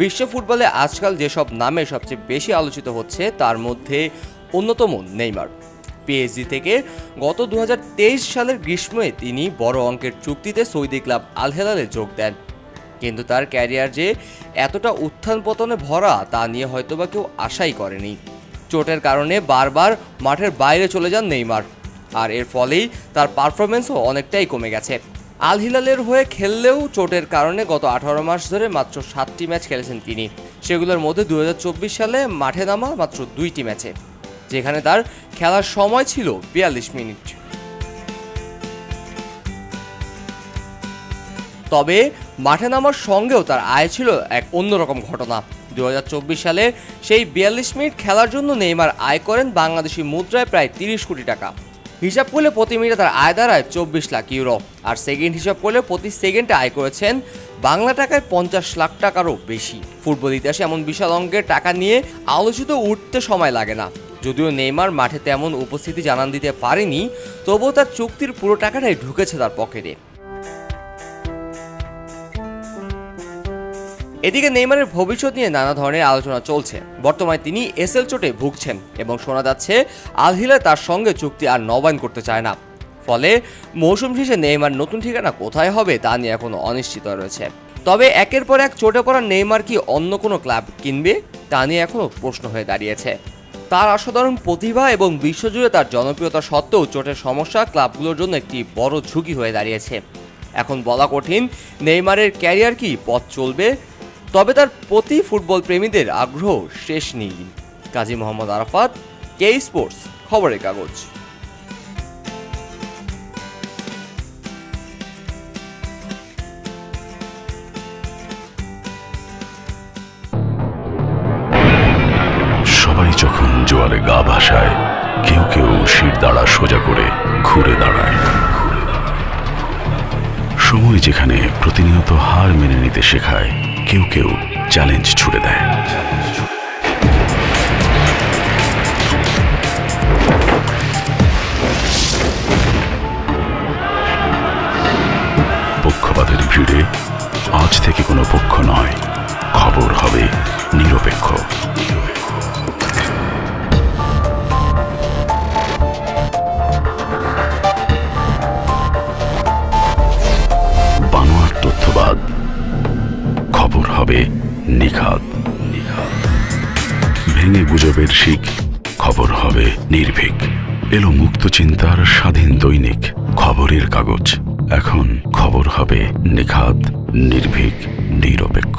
বিশ্ব ফুটবলে আজকাল যেসব নামে সবচেয়ে বেশি আলোচিত হচ্ছে তার মধ্যে অন্যতম নেইমার। পিএসজি থেকে গত 2023 সালের গ্রীষ্মে তিনি বড় অঙ্কের চুক্তিতে সৌদি ক্লাব আল হেলালে যোগ দেন, কিন্তু তার ক্যারিয়ার যে এতটা উত্থান পতনে ভরা তা নিয়ে হয়তোবা কেউ আশাই করেনি। চোটের কারণে বারবার মাঠের বাইরে চলে যান নেইমার, আর এর ফলেই তার পারফরমেন্সও অনেকটাই কমে গেছে। আল হিলালের হয়ে খেললেও চোটের কারণে গত 18 মাস ধরে মাত্র 7টি ম্যাচ খেলেছেন তিনি। সেগুলোর মধ্যে 2024 সালে মাঠে নামা মাত্র 2টি ম্যাচে, যেখানে তার খেলার সময় ছিল 42 মিনিট। তবে মাঠে নামার সঙ্গেও তার আয় ছিল এক অন্যরকম ঘটনা। 2024 সালে সেই 42 মিনিট খেলার জন্য নেইমার আয় করেন বাংলাদেশি মুদ্রায় প্রায় 30 কোটি টাকা। হিসাব করলে প্রতি মিনিটে তার আয় দাঁড়ায় 24 লাখ ইউরো, আর সেকেন্ড হিসাব করলে প্রতি সেকেন্ডে আয় করেছেন বাংলা টাকায় 50 লাখ টাকারও বেশি। ফুটবল ইতিহাসে এমন বিশাল অঙ্কের টাকা নিয়ে আলোচিত উঠতে সময় লাগে না। যদিও নেইমার মাঠে তেমন উপস্থিতি জানান দিতে পারেনি, তবুও তার চুক্তির পুরো টাকাটাই ঢুকেছে তার পকেটে। এদিকে নেইমারের ভবিষ্যৎ নিয়ে নানা ধরনের আলোচনা চলছে। বর্তমানে তিনি এসএল চোটে ভুগছেন এবং শোনা যাচ্ছে আল হিলাল তার সঙ্গে চুক্তি আর নবায়ন করতে চায় না। ফলে মৌসুম শেষে নেইমার নতুন ঠিকানা কোথায় হবে তা নিয়ে এখনো অনিশ্চিত রয়েছে। তবে একের পর এক চোটে পড়া নেইমার কি অন্য কোনো ক্লাব কিনবে তা নিয়ে এখনো প্রশ্ন হয়ে দাঁড়িয়েছে। তার অসাধারণ প্রতিভা এবং বিশ্বজুড়ে তার জনপ্রিয়তা সত্ত্বেও চোটের সমস্যা ক্লাবগুলোর জন্য একটি বড় ঝুঁকি হয়ে দাঁড়িয়েছে। এখন বলা কঠিন নেইমারের ক্যারিয়ার কি পথ চলবে, তবে তার প্রতি ফুটবল প্রেমীদের আগ্রহ শেষ নেই। কাজী মোহাম্মদ আরাফাত, কে স্পোর্টস, খবরের কাগজ। সবাই যখন জোয়ারে গা ভাসায়, কেউ কেউ শির দাঁড়া সোজা করে ঘুরে দাঁড়ায়। সময় যেখানে প্রতিনিয়ত হার মেনে নিতে শেখায়, কেউ কেউ চ্যালেঞ্জ ছুড়ে দেয়। পক্ষপাতের ভিড়ে আজ থেকে কোনো পক্ষ নয়, খবর হবে নিরপেক্ষ। বানোয়াট তথ্যবাদ, খবর হবে নিখাত। ভেঙে গুজবের শিক, খবর হবে নির্ভীক। এলো মুক্ত চিন্তার স্বাধীন দৈনিক খবরের কাগজ। এখন খবর হবে নিখাত, নির্ভীক, নিরপেক্ষ।